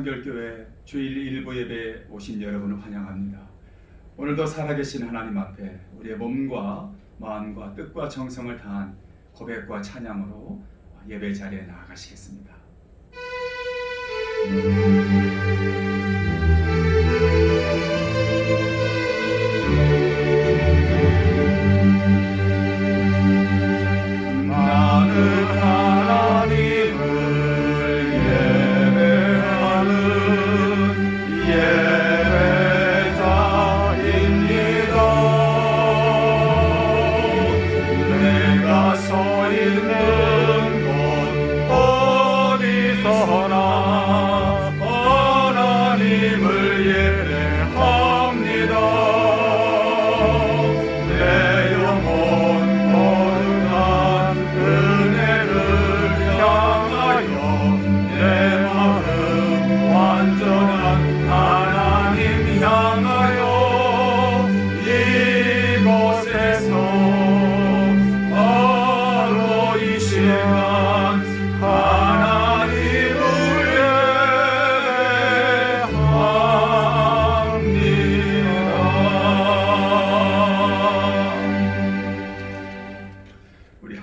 성결교회 주일 일부 예배에 오신 여러분을 환영합니다. 오늘도 살아계신 하나님 앞에 우리의 몸과 마음과 뜻과 정성을 다한 고백과 찬양으로 예배 자리에 나아가시겠습니다.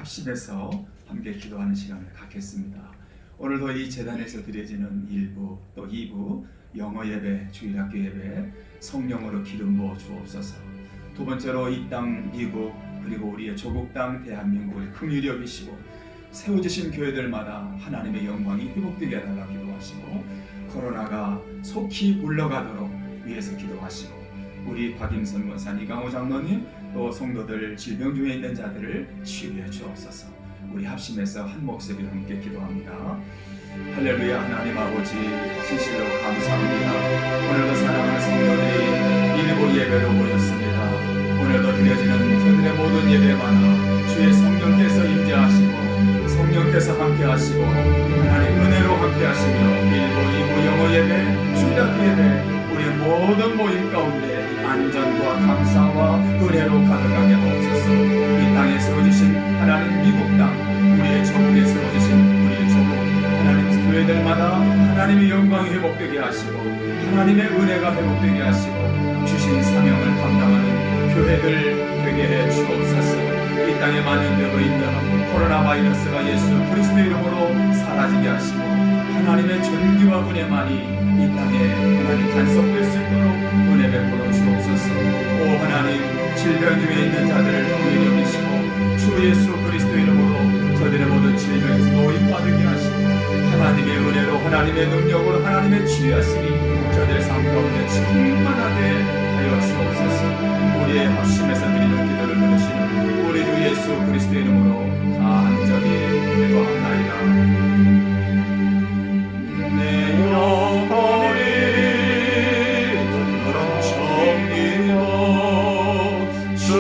합심해서 함께 기도하는 시간을 갖겠습니다. 오늘도 이 제단에서 드려지는 1부 또 2부 영어 예배, 주일학교 예배 성령으로 기름 부어 주옵소서. 두 번째로 이 땅 미국 그리고 우리의 조국 땅 대한민국을 긍휼히 여기시고 세워주신 교회들마다 하나님의 영광이 회복되게 해달라 기도하시고 코로나가 속히 물러가도록 위해서 기도하시고 우리 박임선 권사님, 이강호 장로님 또 성도들 질병 중에 있는 자들을 치유해 주옵소서. 우리 합심해서 한 목소리로 함께 기도합니다. 할렐루야. 하나님 아버지 진실로 감사합니다. 오늘도 사랑하는 성도들이 일부 예배로 모였습니다. 오늘도 드려지는 저들의 모든 예배마다 주의 성령께서 임재하시고 성령께서 함께하시고 하나님 은혜로 함께하시며 1부, 2부 영어 예배, 주일학교 예배 우리의 모든 모임 가운데 안전과 감사와 은혜로 가득하게 하옵소서. 이 땅에 세워주신 하나님 미국 땅, 우리의 조국에 세워주신 우리의 조국 하나님 교회들마다 하나님의 영광이 회복되게 하시고 하나님의 은혜가 회복되게 하시고 주신 사명을 감당하는 교회들 되게 해 주옵소서. 이 땅에 만연되고 있는 코로나 바이러스가 예수 그리스도 이름으로 사라지게 하시고 하나님의 존귀와 은혜만이 이 땅에 하나님 간섭될 수 있도록 은혜 베풀어 주옵소서. 오 하나님 질병 중에 있는 자들을 긍휼히 여기시고 주 예수 그리스도 이름으로 저들의 모든 질병에서 노임받게 하시고 하나님의 은혜로 하나님의 능력으로 하나님의 치유하심이 저들 삶 가운데 충만하게 하여 주옵소서. 우리의 합심에서 드리는 기도를 들으시는 우리 주 예수 그리스도 이름으로 간절히 기도합나이다. 주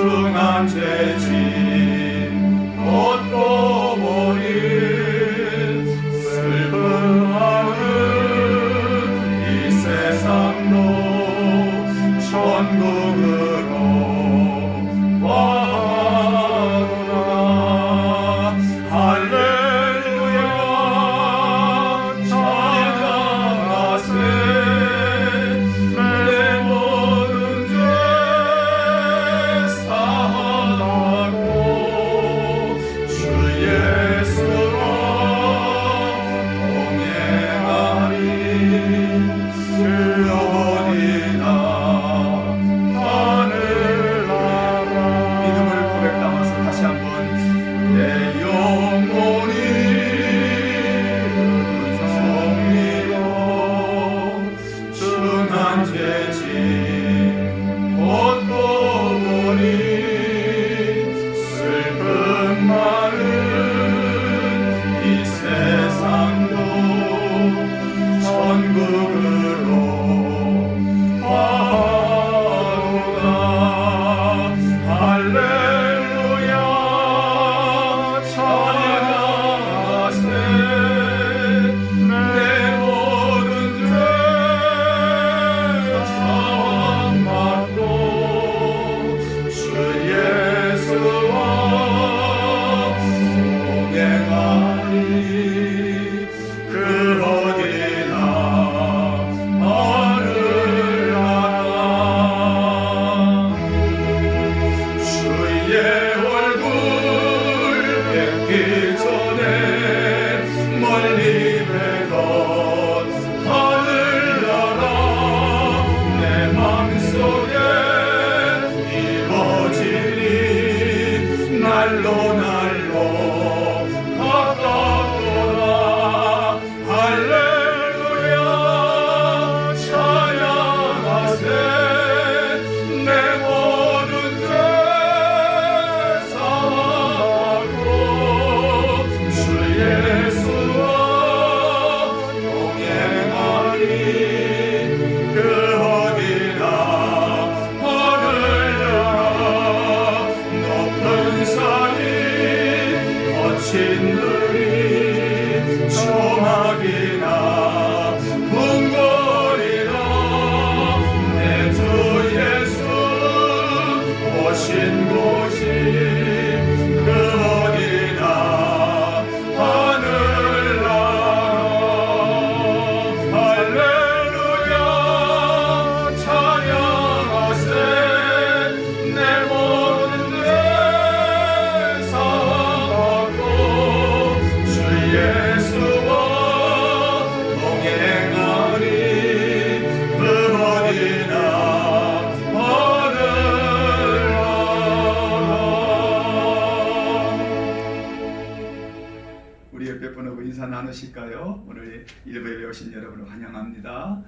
나누실까요? 오늘 일부 예배 오신 여러분을 환영합니다.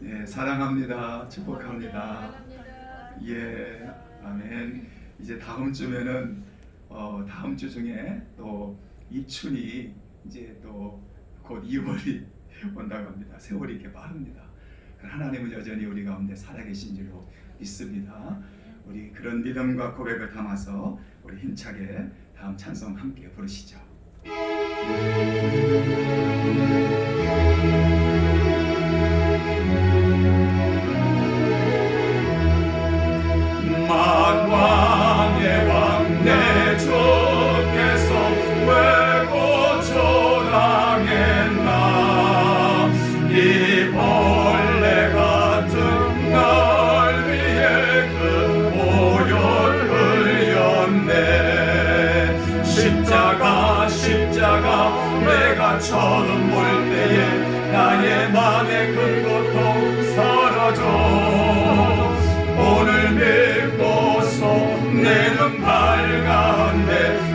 예, 사랑합니다. 축복합니다. 예, 아멘. 이제 다음 주면은 다음 주 중에 또 입춘이 이제 또 곧 2월이 온다고 합니다. 세월이 이렇게 빠릅니다. 하나님은 여전히 우리 가운데 살아계신 줄로 믿습니다. 우리 그런 믿음과 고백을 담아서 우리 힘차게 다음 찬송 함께 부르시죠. 만왕의 왕 내 주께서 왜 고초당했나 이 벌레 같은 날 위해 그 보혈 흘렸네. 십자가 내가 처음 볼 때에 나의 맘의 큰 고통 사라져. 오늘 믿고서 내 눈 밝았네.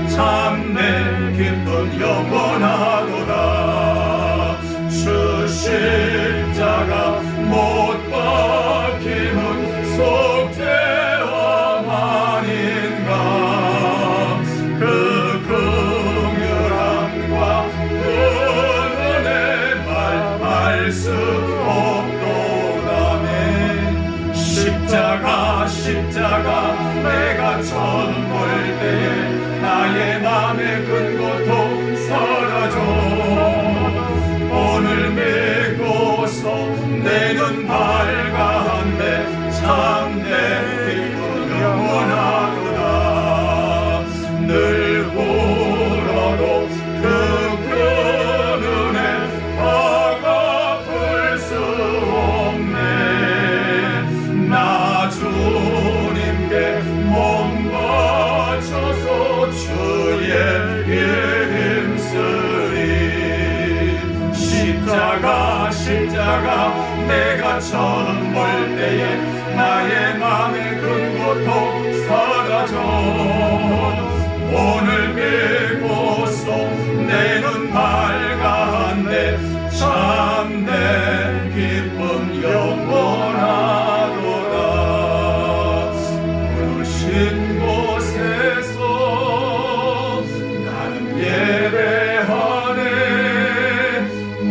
참내 기쁨 영원하도다. 주 십자가 못 박힘은 속죄함 아닌가. 그 긍휼함과 그 은혜 말할 수 없도다네. 십자가 내가 처음 볼 때에 나의 맘의 큰 고통 사라져. 오늘 믿고서 내 눈 밝았네. 참내 기쁨 영원하도다. 늘 울어도 그 은혜 화가 풀 수 없네. 나 주님께 몸 바쳐서 주의 힘쓰리. 십자가 내가 처음 볼 때에 나의 맘의 큰 고통 사라져. 오늘 믿고서 내 눈 밝았네. 참내 기쁨 영원하도다. 부르신 곳에서 나는 예배하네.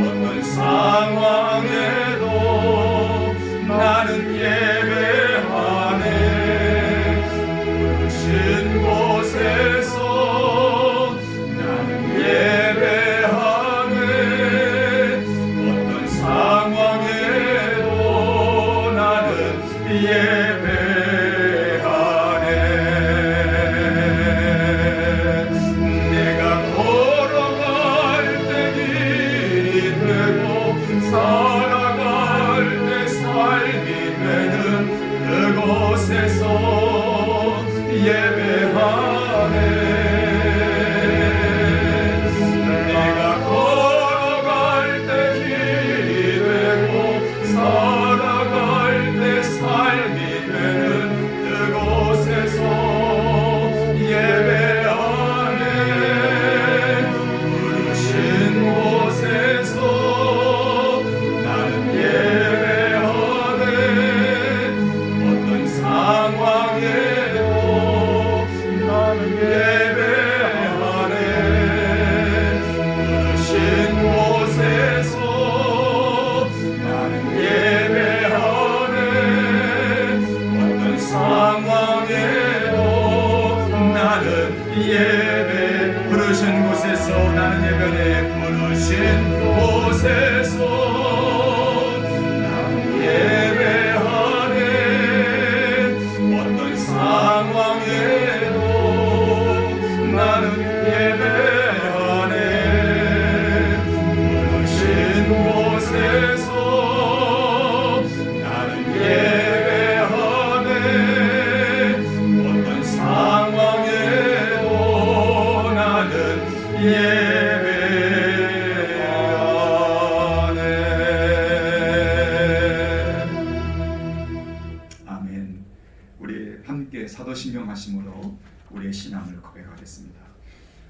어떤 상황에도 나는 예배하네. 부르신 곳에서 나는 예배하네. 어떤 상황에도 나는 예배하네. 내가 걸어갈 때 길이 되고 살아갈 때 삶이 되는 그곳에서 예배하네. 내가 걸어갈 때 길이 되고 살아갈 때 삶이 되는 그곳에서 예배하네. 부르신 곳에서 나는 예배하네. 어떤 상황에도 나는 예배하네. 부르신 곳에서 나는 예배하네. 어떤 상황에도 나는 예배. 부르신 곳에서 나는 예배하네. 부르신 곳에서 나는 예배하네. 어떤 상황에도 나는 예배하네. 부르신 곳에서 나는 예배하네. 어떤 상황에도 나는 예배하네. 아멘. 우리 함께 사도신경 하심으로 우리의 신앙을 고백하겠습니다.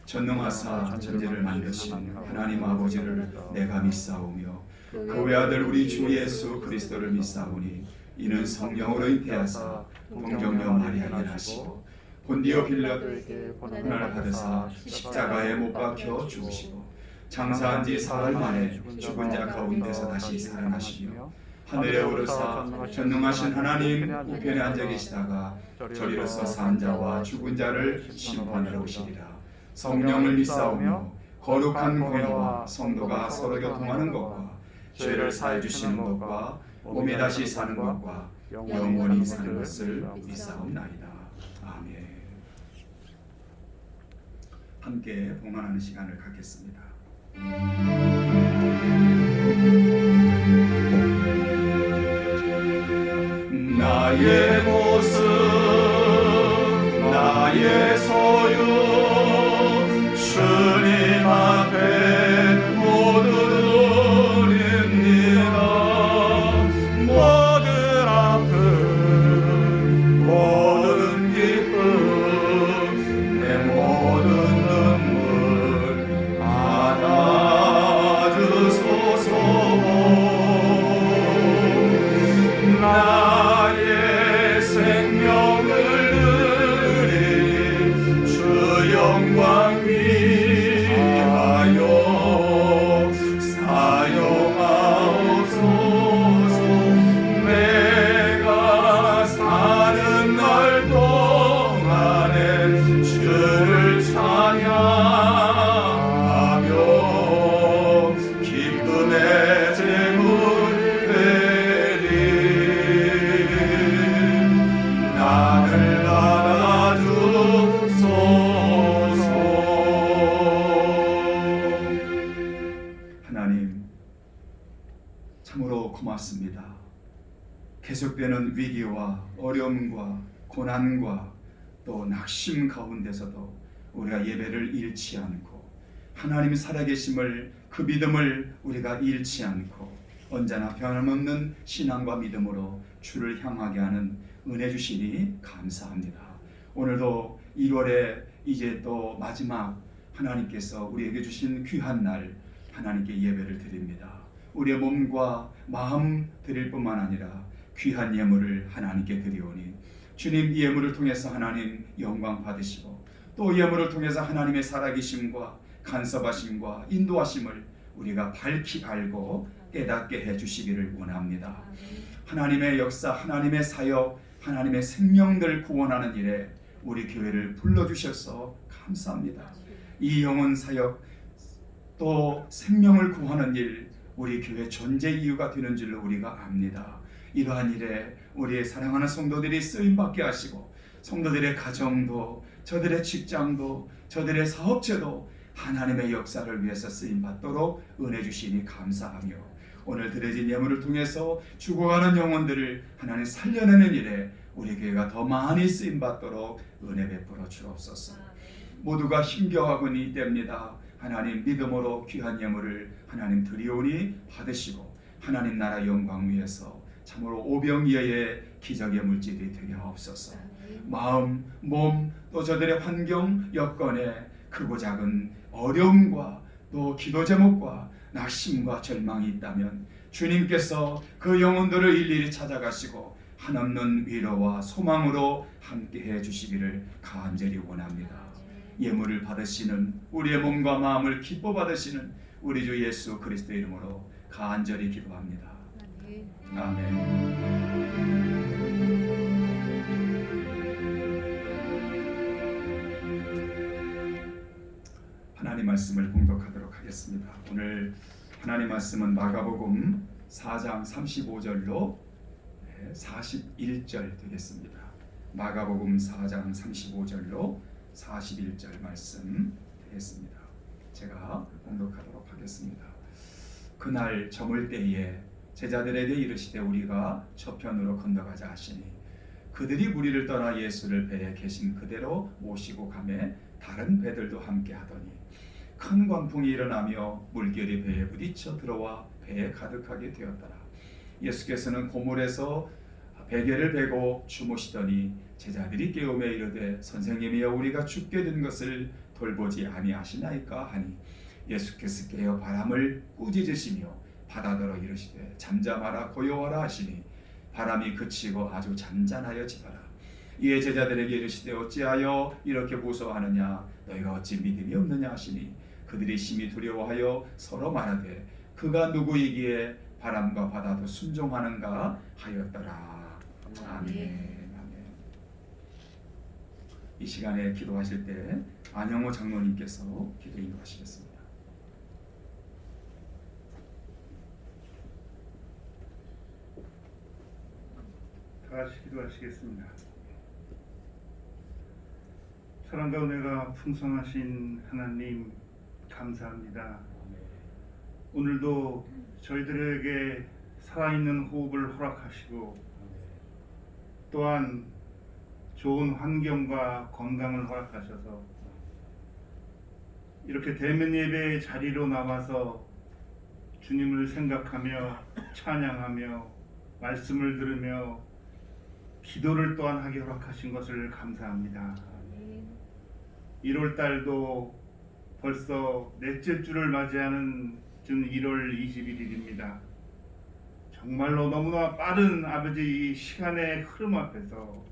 전능하사 천지를 만드신 하나님 아버지를 내가 믿사오며 그 외아들 우리 주 예수 그리스도를 믿사오니 이는 성령으로 잉태하사 동정녀 마리아에게 나시고 본디오 빌라도에게 고난을 받으사 십자가에 못 박혀 죽으시고 장사한 지 사흘 만에 죽은 자 가운데서 다시 살아나시며 하늘에 오르사 전능하신 하나님 우편에 앉아 계시다가 저리로서 산 자와 죽은 자를 심판하러 오시리라. 성령을 믿사오며 거룩한 공회와 성도가 서로 교통하는 것과 죄를 사해 주시는 것과 몸이 다시 사는 것과 영원히 사는 것을 믿사옵나이다. 아멘. 함께 봉헌하는 시간을 갖겠습니다. 나의 모습 나의 소유 주님 앞에 모두 드립니다. 모든 아픔 모든 기쁨 내 모든 눈물 안아주소서. 나의 생명을 드리 주 영광 위하여 사용하옵소서. 내가 사는 날 동안에 주를 찬양하며 기쁨의 제물 나를 알아주소서. 하나님 참으로 고맙습니다. 계속되는 위기와 어려움과 고난과 또 낙심 가운데서도 우리가 예배를 잃지 않고 하나님 살아계심을 그 믿음을 우리가 잃지 않고 언제나 변함없는 신앙과 믿음으로 주를 향하게 하는 은혜 주시니 감사합니다. 오늘도 1월에 이제 또 마지막 하나님께서 우리에게 주신 귀한 날 하나님께 예배를 드립니다. 우리의 몸과 마음 드릴 뿐만 아니라 귀한 예물을 하나님께 드리오니 주님 이 예물을 통해서 하나님 영광 받으시고 또 예물을 통해서 하나님의 살아계심과 간섭하심과 인도하심을 우리가 밝히 알고 깨닫게 해주시기를 원합니다. 하나님의 역사, 하나님의 사역, 하나님의 생명들 구원하는 일에 우리 교회를 불러주셔서 감사합니다. 이 영혼 사역 또 생명을 구하는 일 우리 교회 존재 이유가 되는 줄로 우리가 압니다. 이러한 일에 우리의 사랑하는 성도들이 쓰임받게 하시고 성도들의 가정도 저들의 직장도 저들의 사업체도 하나님의 역사를 위해서 쓰임받도록 은혜 주시니 감사하며 오늘 드려진 예물을 통해서 죽어가는 영혼들을 하나님 살려내는 일에 우리 교회가 더 많이 쓰임받도록 은혜 베풀어 주옵소서. 모두가 힘겨워하고는 이때입니다. 하나님 믿음으로 귀한 예물을 하나님 드리오니 받으시고 하나님 나라 영광 위에서 참으로 오병이어의 기적의 물질이 되게 하옵소서. 마음, 몸, 또 저들의 환경, 여건에 크고 작은 어려움과 또 기도 제목과 낙심과 절망이 있다면 주님께서 그 영혼들을 일일이 찾아가시고 한없는 위로와 소망으로 함께해 주시기를 간절히 원합니다. 예물을 받으시는 우리의 몸과 마음을 기뻐 받으시는 우리 주 예수 그리스도의 이름으로 간절히 기도합니다. 아멘. 하나님 말씀을 봉독하도록 하겠습니다. 오늘 하나님 말씀은 마가복음 4장 35절로 41절 되겠습니다. 마가복음 4장 35절로 41절 말씀 되겠습니다. 제가 봉독하도록 하겠습니다. 그날 저물 때에 제자들에게 이르시되 우리가 저편으로 건너가자 하시니 그들이 무리를 떠나 예수를 배에 계신 그대로 모시고 가매 다른 배들도 함께 하더니 큰 광풍이 일어나며 물결이 배에 부딪혀 들어와 배에 가득하게 되었더라. 예수께서는 고물에서 베개를 베고 주무시더니 제자들이 깨우며 이르되 선생님이여 우리가 죽게 된 것을 돌보지 아니하시나이까 하니 예수께서 깨어 바람을 꾸짖으시며 바다더러 이르시되 잠잠하라 고요하라 하시니 바람이 그치고 아주 잠잠하여 지더라. 이에 제자들에게 이르시되 어찌하여 이렇게 무서워하느냐 너희가 어찌 믿음이 없느냐 하시니 그들이 심히 두려워하여 서로 말하되 그가 누구이기에 바람과 바다도 순종하는가 하였더라. 아멘. 이 시간에 기도하실 때 안영호 장로님께서 기도 인도하시겠습니다. 다 같이 기도하시겠습니다. 사랑과 은혜가 풍성하신 하나님 감사합니다. 오늘도 저희들에게 살아있는 호흡을 허락하시고 또한 좋은 환경과 건강을 허락하셔서 이렇게 대면 예배의 자리로 나와서 주님을 생각하며 찬양하며 말씀을 들으며 기도를 또한 하게 허락하신 것을 감사합니다. 1월 달도 벌써 넷째 주를 맞이하는 준 1월 21일입니다. 정말로 너무나 빠른 아버지 이 시간의 흐름 앞에서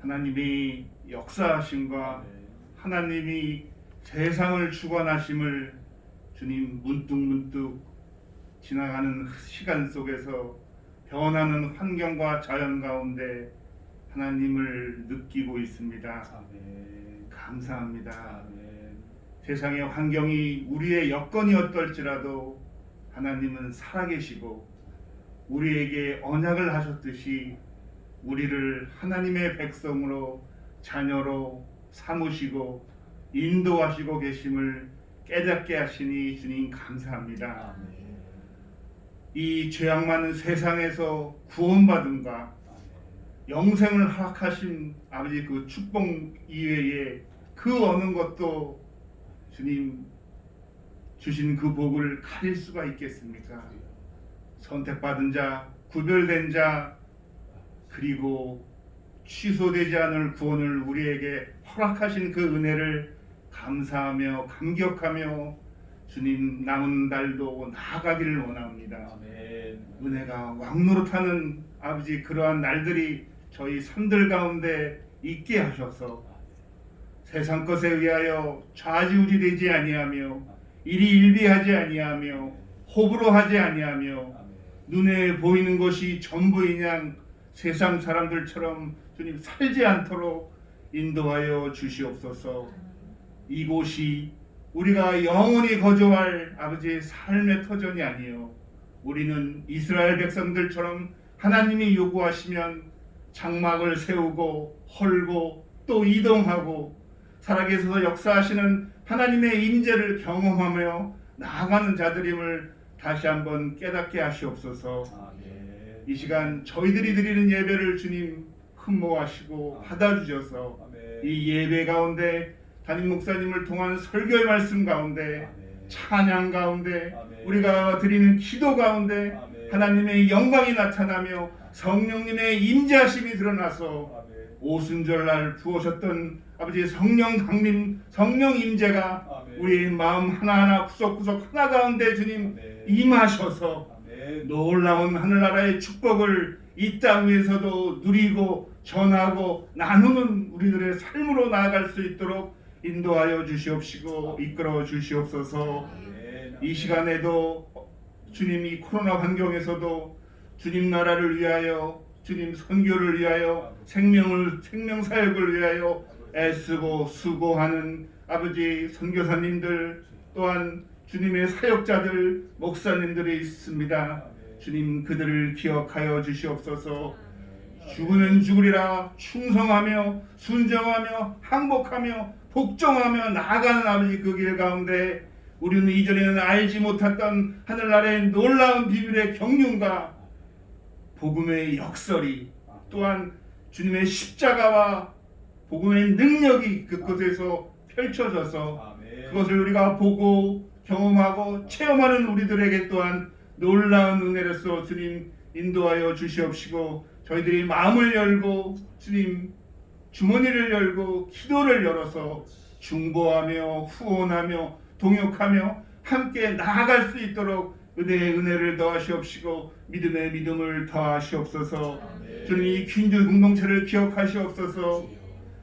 하나님이 역사하심과 하나님이 세상을 주관하심을 주님 문득문득 지나가는 시간 속에서 변하는 환경과 자연 가운데 하나님을 느끼고 있습니다. 감사합니다. 세상의 환경이 우리의 여건이 어떨지라도 하나님은 살아계시고 우리에게 언약을 하셨듯이 우리를 하나님의 백성으로 자녀로 삼으시고 인도하시고 계심을 깨닫게 하시니 주님 감사합니다. 이 죄악 많은 세상에서 구원받음과 영생을 허락하신 아버지 그 축복 이외에 그 어느 것도 주님 주신 그 복을 가릴 수가 있겠습니까? 선택받은 자, 구별된 자, 그리고 취소되지 않을 구원을 우리에게 허락하신 그 은혜를 감사하며 감격하며 주님 남은 달도 나아가기를 원합니다. 아멘. 은혜가 왕노릇하는 아버지 그러한 날들이 저희 삶들 가운데 있게 하셔서 세상 것에 의하여 좌지우지되지 아니하며 일희일비하지 아니하며 호불호 하지 아니하며 눈에 보이는 것이 전부인 양 세상 사람들처럼 주님 살지 않도록 인도하여 주시옵소서. 이곳이 우리가 영원히 거주할 아버지의 삶의 터전이 아니요 우리는 이스라엘 백성들처럼 하나님이 요구하시면 장막을 세우고 헐고 또 이동하고 살아계셔서 역사하시는 하나님의 임재를 경험하며 나아가는 자들임을 다시 한번 깨닫게 하시옵소서. 이 시간 저희들이 드리는 예배를 주님 흠모하시고 받아주셔서 이 예배 가운데 담임 목사님을 통한 설교의 말씀 가운데 찬양 가운데 우리가 드리는 기도 가운데 하나님의 영광이 나타나며 성령님의 임재하심이 드러나서 오순절날 부으셨던 아버지의 성령 강림, 성령 임재가 우리의 마음 하나하나 구석구석 하나 가운데 주님 임하셔서 놀라운 하늘나라의 축복을 이 땅 위에서도 누리고 전하고 나누는 우리들의 삶으로 나아갈 수 있도록 인도하여 주시옵시고 이끌어 주시옵소서. 이 시간에도 주님 이 코로나 환경에서도 주님 나라를 위하여 주님 선교를 위하여 생명 사역을 위하여 애쓰고 수고하는 아버지 선교사님들 또한 주님의 사역자들 목사님들이 있습니다. 주님 그들을 기억하여 주시옵소서. 죽으면 죽으리라 충성하며 순정하며 항복하며 복종하며 나아가는 아버지 그 길 가운데 우리는 이전에는 알지 못했던 하늘나라의 놀라운 비밀의 경륜과 복음의 역설이 또한 주님의 십자가와 복음의 능력이 그곳에서 펼쳐져서 그것을 우리가 보고 경험하고 체험하는 우리들에게 또한 놀라운 은혜로서 주님 인도하여 주시옵시고 저희들이 마음을 열고 주님 주머니를 열고 기도를 열어서 중보하며 후원하며 동역하며 함께 나아갈 수 있도록 은혜의 은혜를 더하시옵시고 믿음의 믿음을 더하시옵소서. 주님, 이 퀸즈 공동체를 기억하시옵소서.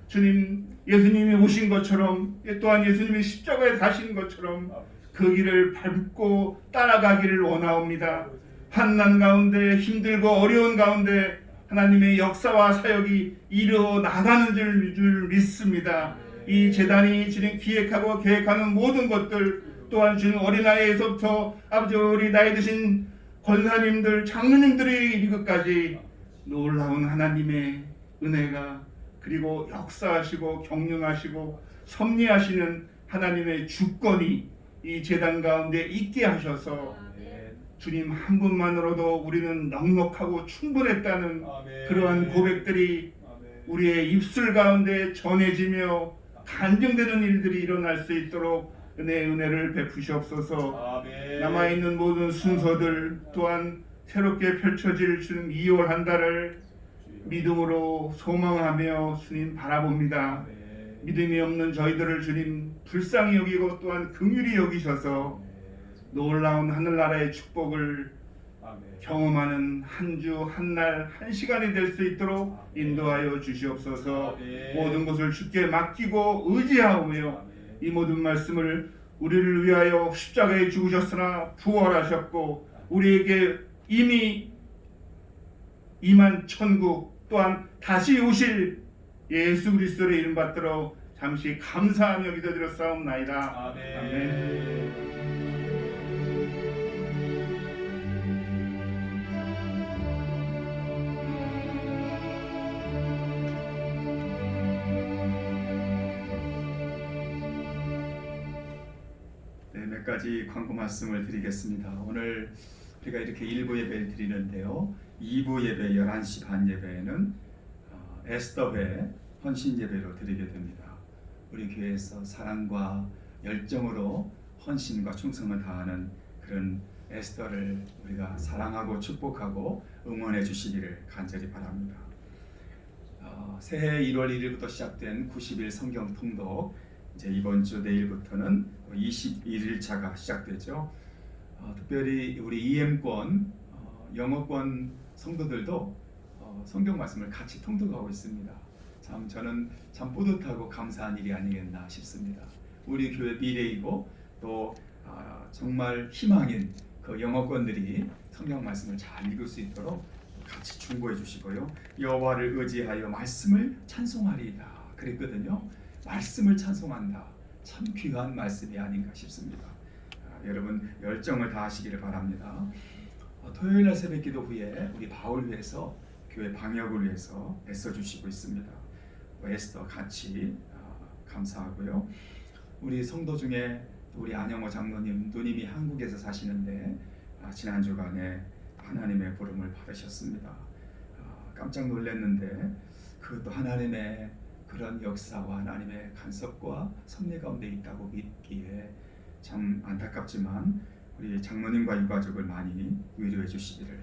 주님, 예수님이 오신 것처럼 또한 예수님이 십자가에 가신 것처럼 그 길을 밟고 따라가기를 원하옵니다. 환난 가운데 힘들고 어려운 가운데 하나님의 역사와 사역이 이루어 나가는 줄 믿습니다. 이 재단이 주님 기획하고 계획하는 모든 것들 또한 주님 어린아이에서부터 아버지 우리 나이 드신 권사님들 장로님들이 이르기까지 놀라운 하나님의 은혜가 그리고 역사하시고 경륜하시고 섭리하시는 하나님의 주권이 이 재단 가운데 있게 하셔서 주님 한 분만으로도 우리는 넉넉하고 충분했다는 그러한 고백들이 우리의 입술 가운데 전해지며 간증되는 일들이 일어날 수 있도록 은혜를 베푸시옵소서. 남아있는 모든 순서들 또한 새롭게 펼쳐질 주님 2월 한 달을 믿음으로 소망하며 주님 바라봅니다. 믿음이 없는 저희들을 주님 불쌍히 여기고 또한 긍휼히 여기셔서 놀라운 하늘나라의 축복을 경험하는 한 주, 한 날, 한 시간이 될 수 있도록 인도하여 주시옵소서. 모든 것을 주께 맡기고 의지하오며 이 모든 말씀을 우리를 위하여 십자가에 죽으셨으나 부활하셨고 우리에게 이미 임한 천국 또한 다시 오실 예수 그리스도의 이름 받들어 잠시 감사하며 기도드렸사옵나이다. 아멘. 네, 몇 가지 광고 말씀을 드리겠습니다. 오늘 우리가 이렇게 1부 예배를 드리는데요. 2부 예배 11시 반 예배에는 에스더배 헌신 예배로 드리게 됩니다. 우리 교회에서 사랑과 열정으로 헌신과 충성을 다하는 그런 에스더를 우리가 사랑하고 축복하고 응원해 주시기를 간절히 바랍니다. 새해 1월 1일부터 시작된 90일 성경 통독 이제 이번 주 내일부터는 21일차가 시작되죠. 특별히 우리 EM권 영어권 성도들도 성경 말씀을 같이 통독하고 있습니다. 참 저는 참 뿌듯하고 감사한 일이 아니겠나 싶습니다. 우리 교회 미래이고 또 정말 희망인 그 영어권들이 성경 말씀을 잘 읽을 수 있도록 같이 중보해 주시고요. 여호와를 의지하여 말씀을 찬송하리이다 그랬거든요. 말씀을 찬송한다. 참 귀한 말씀이 아닌가 싶습니다. 여러분 열정을 다하시기를 바랍니다. 토요일 날 새벽 기도 후에 우리 바울 위해서 교회 방역을 위해서 애써 주시고 있습니다. 에스더 같이 감사하고요. 우리 성도 중에 우리 안영호 장로님 누님이 한국에서 사시는데 지난 주간에 하나님의 부름을 받으셨습니다. 깜짝 놀랐는데 그것도 하나님의 그런 역사와 하나님의 간섭과 섭리 가운데 있다고 믿기에 참 안타깝지만 우리 장로님과 유가족을 많이 위로해 주시기를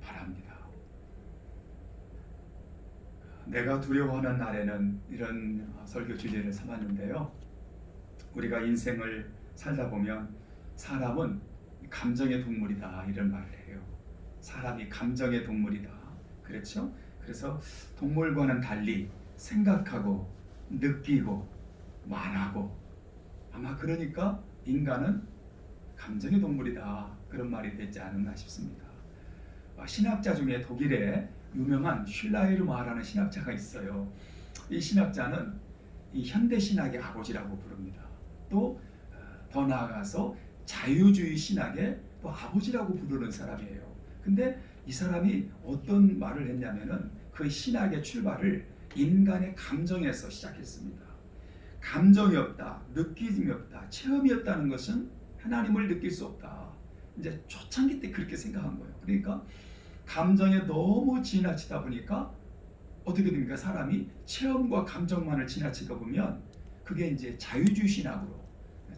바랍니다. 내가 두려워하는 날에는 이런 설교 주제를 삼았는데요. 우리가 인생을 살다 보면 사람은 감정의 동물이다 이런 말을 해요. 사람이 감정의 동물이다. 그렇죠? 그래서 동물과는 달리 생각하고 느끼고 말하고 아마 그러니까 인간은 감정의 동물이다 그런 말이 되지 않았나 싶습니다. 신학자 중에 독일에 유명한 슐라이르마라는 신학자가 있어요. 이 신학자는 이 현대 신학의 아버지라고 부릅니다. 또 더 나아가서 자유주의 신학의 또 아버지라고 부르는 사람이에요. 근데 이 사람이 어떤 말을 했냐면은 그 신학의 출발을 인간의 감정에서 시작했습니다. 감정이 없다, 느낌이 없다, 체험이 없다는 것은 하나님을 느낄 수 없다. 이제 초창기 때 그렇게 생각한 거예요. 그러니까 감정에 너무 지나치다 보니까 어떻게 됩니까? 사람이 체험과 감정만을 지나치다 보면 그게 이제 자유주의 신학으로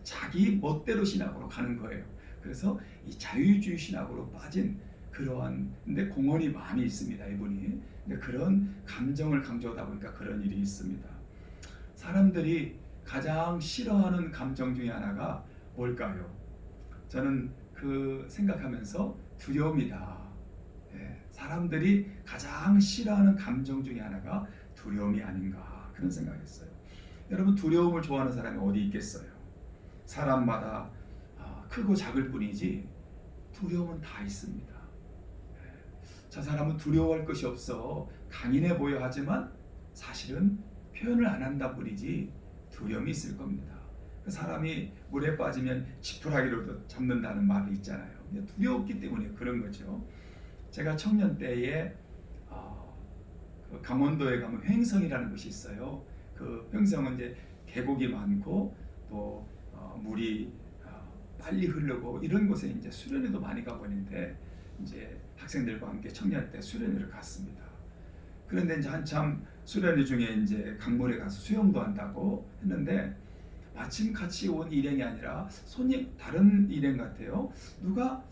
자기 멋대로 신학으로 가는 거예요. 그래서 이 자유주의 신학으로 빠진 그러한 근데 공헌이 많이 있습니다 이분이. 근데 그런 감정을 강조하다 보니까 그런 일이 있습니다. 사람들이 가장 싫어하는 감정 중에 하나가 뭘까요? 저는 그 생각하면서 두려움이다. 예, 사람들이 가장 싫어하는 감정 중에 하나가 두려움이 아닌가 그런 생각했어요. 여러분 두려움을 좋아하는 사람이 어디 있겠어요? 사람마다 크고 작을 뿐이지 두려움은 다 있습니다. 예, 저 사람은 두려워할 것이 없어 강인해 보여 하지만 사실은 표현을 안 한다 뿐이지 두려움이 있을 겁니다. 그 사람이 물에 빠지면 지푸라기로도 잡는다는 말이 있잖아요. 두려웠기 때문에 그런 거죠. 제가 청년 때에 그 강원도에 가면 횡성이라는 곳이 있어요. 그 횡성은 이제 계곡이 많고 또 물이 빨리 흐르고 이런 곳에 이제 수련회도 많이 가보는데 이제 학생들과 함께 청년 때 수련회를 갔습니다. 그런데 이제 한참 수련회 중에 이제 강물에 가서 수영도 한다고 했는데 마침 같이 온 일행이 아니라 손님 다른 일행 같아요. 누가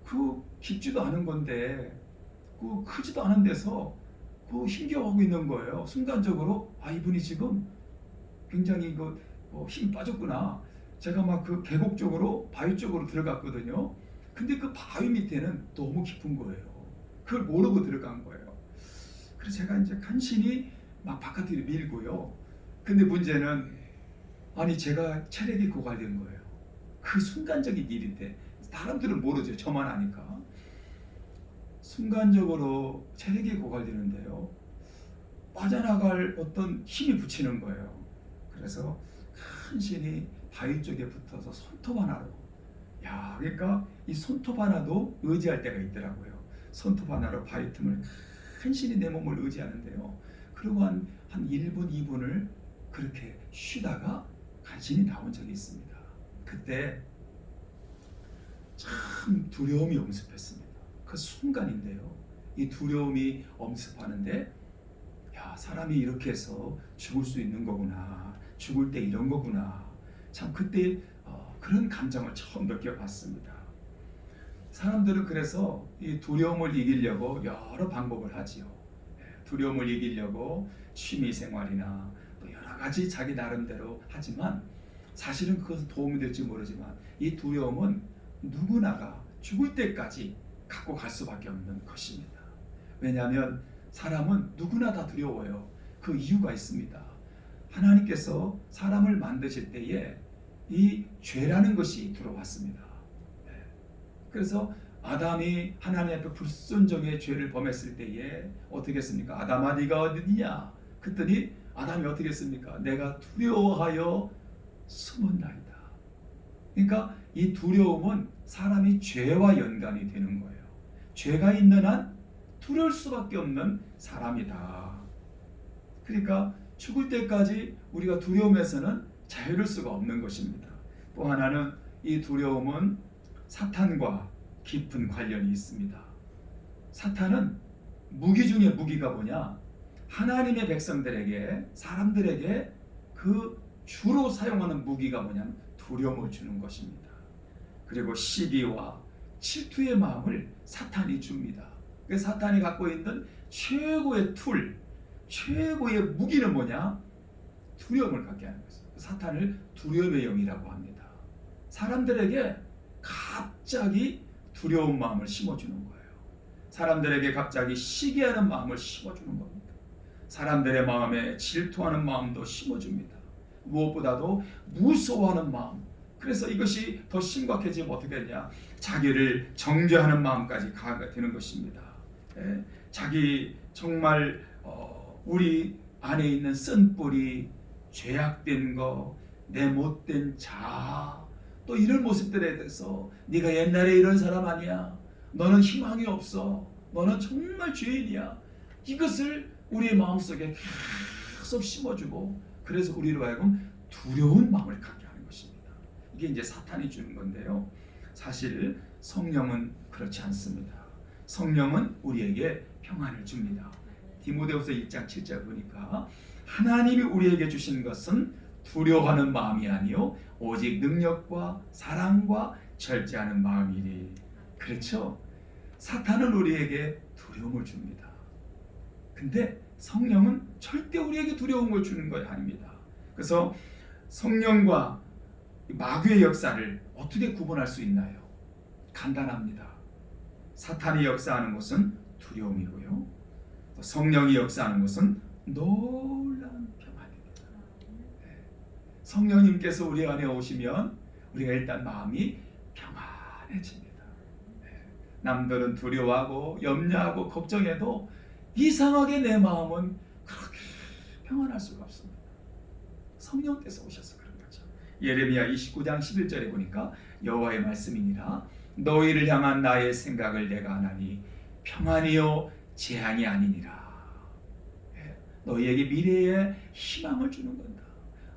그 깊지도 않은 건데 그 크지도 않은 데서 그 힘겨워하고 있는 거예요. 순간적으로 이분이 지금 굉장히 힘 빠졌구나. 제가 막 그 계곡 쪽으로 바위 쪽으로 들어갔거든요. 근데 그 바위 밑에는 너무 깊은 거예요. 그걸 모르고 들어간 거예요. 그래서 제가 이제 간신히 막 바깥으로 밀고요. 근데 문제는 제가 체력이 고갈된 거예요. 그 순간적인 일인데 사람들은 모르죠. 저만 아니까. 순간적으로 체력이 고갈되는데요. 빠져나갈 어떤 힘이 붙이는 거예요. 그래서 간신히 바위 쪽에 붙어서 손톱 하나로 그러니까 이 손톱 하나도 의지할 때가 있더라고요. 손톱 하나로 바위 틈을 간신히 내 몸을 의지하는데요. 그리고 한 1분, 2분을 그렇게 쉬다가 간신히 나온 적이 있습니다. 그때 참 두려움이 엄습했습니다. 그 순간인데요. 이 두려움이 엄습하는데 사람이 이렇게 해서 죽을 수 있는 거구나. 죽을 때 이런 거구나. 참 그때 그런 감정을 처음 느껴봤습니다. 사람들은 그래서 이 두려움을 이기려고 여러 방법을 하지요. 두려움을 이기려고 취미생활이나 또 여러 가지 자기 나름대로 하지만 사실은 그것은 도움이 될지 모르지만 이 두려움은 누구나가 죽을 때까지 갖고 갈 수밖에 없는 것입니다. 왜냐하면 사람은 누구나 다 두려워요. 그 이유가 있습니다. 하나님께서 사람을 만드실 때에 이 죄라는 것이 들어왔습니다. 그래서 아담이 하나님 앞에 불순종의 죄를 범했을 때에 어떻게 했습니까? 아담아 네가 어디냐? 그랬더니 아담이 어떻게 했습니까? 내가 두려워하여 숨었나이다. 그러니까 이 두려움은 사람이 죄와 연관이 되는 거예요. 죄가 있는 한 두려울 수밖에 없는 사람이다. 그러니까 죽을 때까지 우리가 두려움에서는 자유를 수가 없는 것입니다. 또 하나는 이 두려움은 사탄과 깊은 관련이 있습니다. 사탄은 무기 중에 무기가 뭐냐? 하나님의 백성들에게, 사람들에게 그 주로 사용하는 무기가 뭐냐면 두려움을 주는 것입니다. 그리고 시기와 질투의 마음을 사탄이 줍니다. 그래서 사탄이 갖고 있는 최고의 툴, 최고의 무기는 뭐냐? 두려움을 갖게 하는 것입니다. 사탄을 두려움의 영이라고 합니다. 사람들에게 갑자기 두려운 마음을 심어주는 거예요. 사람들에게 갑자기 시기하는 마음을 심어주는 겁니다. 사람들의 마음에 질투하는 마음도 심어줍니다. 무엇보다도 무서워하는 마음. 그래서 이것이 더 심각해지면 어떻게 되냐? 자기를 정죄하는 마음까지 가게 되는 것입니다. 자기 정말 우리 안에 있는 쓴뿌리, 죄악된 거, 내 못된 자아, 또 이런 모습들에 대해서 네가 옛날에 이런 사람 아니야? 너는 희망이 없어. 너는 정말 죄인이야. 이것을 우리의 마음속에 계속 심어주고 그래서 우리로 하여금 두려운 마음을 갖게 하는 것입니다. 이게 이제 사탄이 주는 건데요. 사실 성령은 그렇지 않습니다. 성령은 우리에게 평안을 줍니다. 디모데후서 1장 7절 보니까 하나님이 우리에게 주신 것은 두려워하는 마음이 아니요 오직 능력과 사랑과 절제하는 마음이니. 그렇죠? 사탄은 우리에게 두려움을 줍니다. 근데 성령은 절대 우리에게 두려움을 주는 것이 아닙니다. 그래서 성령과 마귀의 역사를 어떻게 구분할 수 있나요? 간단합니다. 사탄이 역사하는 것은 두려움이고요, 성령이 역사하는 것은 놀라운 평안입니다. 성령님께서 우리 안에 오시면 우리가 일단 마음이 평안해집니다. 남들은 두려워하고 염려하고 걱정해도 이상하게 내 마음은 그렇게 평안할 수가 없습니다. 성령께서 오셔서 그런 거죠. 예레미야 29장 11절에 보니까 여호와의 말씀이니라 너희를 향한 나의 생각을 내가 아나니 평안이요 재앙이 아니니라. 너희에게 미래의 희망을 주는 건다.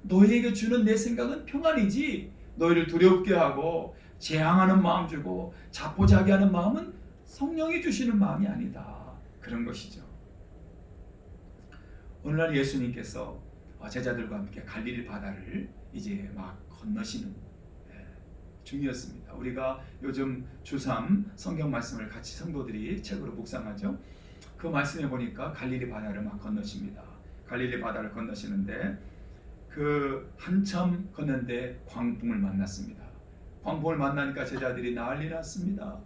너희에게 주는 내 생각은 평안이지, 너희를 두렵게 하고 재앙하는 마음 주고 자포자기하는 마음은 성령이 주시는 마음이 아니다. 그런 것이죠. 오늘날 예수님께서 제자들과 함께 갈릴리 바다를 이제 막 건너시는 중이었습니다. 우리가 요즘 주3 성경 말씀을 같이 성도들이 책으로 묵상하죠. 그 말씀에 보니까 갈릴리 바다를 막 건너십니다. 갈릴리 바다를 건너시는데 그 한참 건넌데 광풍을 만났습니다. 광풍을 만나니까 제자들이 난리 났습니다.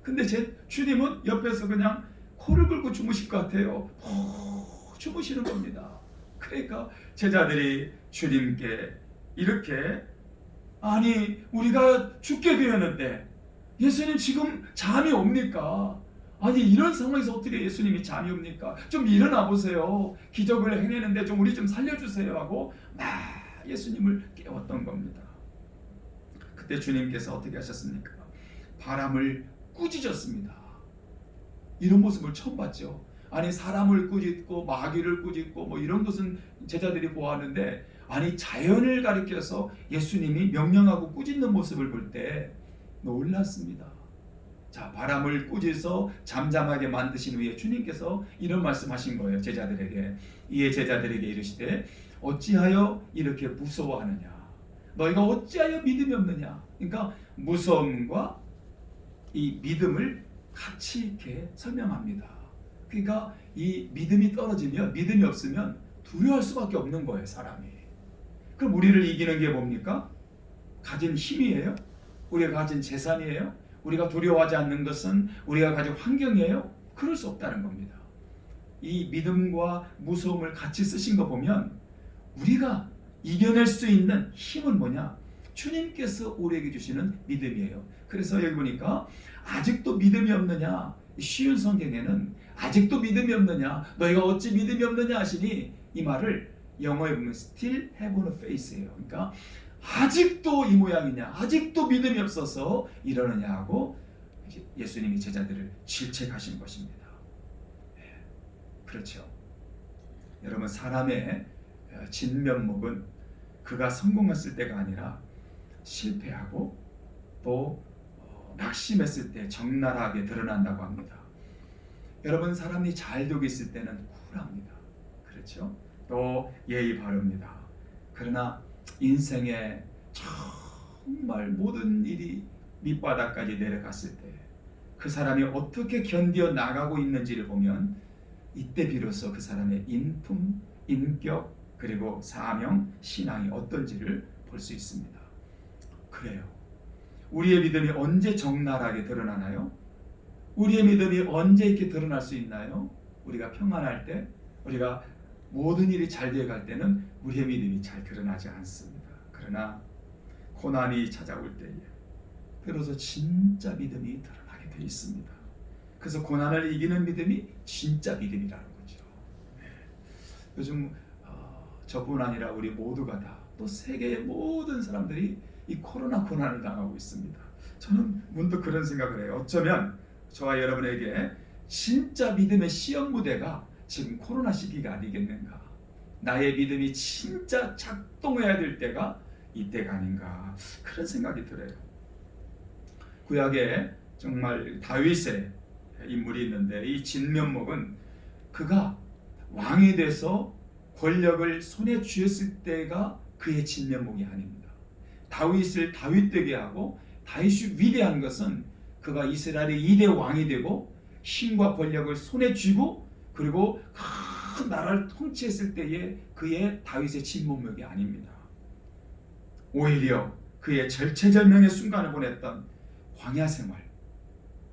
근데 제 주님은 옆에서 그냥 코를 골고 주무실 것 같아요. 주무시는 겁니다. 그러니까 제자들이 주님께 이렇게, 아니 우리가 죽게 되었는데 예수님 지금 잠이 옵니까? 아니 이런 상황에서 어떻게 예수님이 잠이 옵니까? 좀 일어나 보세요. 기적을 해내는데 좀 우리 좀 살려주세요 하고 막 예수님을 깨웠던 겁니다. 그때 주님께서 어떻게 하셨습니까? 바람을 꾸짖었습니다. 이런 모습을 처음 봤죠. 아니 사람을 꾸짖고 마귀를 꾸짖고 뭐 이런 것은 제자들이 보았는데, 아니 자연을 가리켜서 예수님이 명령하고 꾸짖는 모습을 볼 때 놀랐습니다. 자, 바람을 꾸짖어 잠잠하게 만드신 후에 주님께서 이런 말씀하신 거예요. 제자들에게. 이에 제자들에게 이르시되 어찌하여 이렇게 무서워하느냐? 너희가 어찌하여 믿음이 없느냐? 그러니까 무서움과 이 믿음을 같이 이렇게 설명합니다. 그러니까 이 믿음이 떨어지면, 믿음이 없으면 두려워할 수밖에 없는 거예요, 사람이. 그럼 우리를 이기는 게 뭡니까? 가진 힘이에요? 우리가 가진 재산이에요? 우리가 두려워하지 않는 것은 우리가 가진 환경이에요? 그럴 수 없다는 겁니다. 이 믿음과 무서움을 같이 쓰신 거 보면 우리가 이겨낼 수 있는 힘은 뭐냐? 주님께서 우리에게 주시는 믿음이에요. 그래서 여기 보니까 아직도 믿음이 없느냐? 쉬운 성경에는 아직도 믿음이 없느냐? 너희가 어찌 믿음이 없느냐 하시니, 이 말을 영어에 보면 still have no faith예요. 그러니까 아직도 이 모양이냐? 아직도 믿음이 없어서 이러느냐 하고 예수님이 제자들을 질책하신 것입니다. 그렇죠. 여러분, 사람의 진면목은 그가 성공했을 때가 아니라 실패하고 또 낙심했을 때 적나라하게 드러난다고 합니다. 여러분, 사람이 잘 되고 있을 때는 쿨합니다. 그렇죠? 또 예의 바릅니다. 그러나 인생에 정말 모든 일이 밑바닥까지 내려갔을 때 그 사람이 어떻게 견뎌 나가고 있는지를 보면 이때 비로소 그 사람의 인품, 인격, 그리고 사명, 신앙이 어떤지를 볼 수 있습니다. 그래요. 우리의 믿음이 언제 적나라하게 드러나나요? 우리의 믿음이 언제 이렇게 드러날 수 있나요? 우리가 평안할 때, 우리가 모든 일이 잘 되어갈 때는 우리의 믿음이 잘 드러나지 않습니다. 그러나 고난이 찾아올 때에 비로소 진짜 믿음이 드러나게 되어 있습니다. 그래서 고난을 이기는 믿음이 진짜 믿음이라는 거죠. 요즘 저뿐 아니라 우리 모두가 다, 또 세계의 모든 사람들이 이 코로나 고난을 당하고 있습니다. 저는 문득 그런 생각을 해요. 어쩌면 저와 여러분에게 진짜 믿음의 시험 무대가 지금 코로나 시기가 아니겠는가. 나의 믿음이 진짜 작동해야 될 때가 이때가 아닌가, 그런 생각이 들어요. 구약에 정말 다윗의 인물이 있는데, 이 진면목은 그가 왕이 돼서 권력을 손에 쥐었을 때가 그의 진면목이 아닙니다. 다윗을 다윗되게 하고 다윗이 위대한 것은 그가 이스라엘의 2대 왕이 되고 힘과 권력을 손에 쥐고 그리고 큰 나라를 통치했을 때의 그의 다윗의 진면목이 아닙니다. 오히려 그의 절체절명의 순간을 보냈던 광야 생활,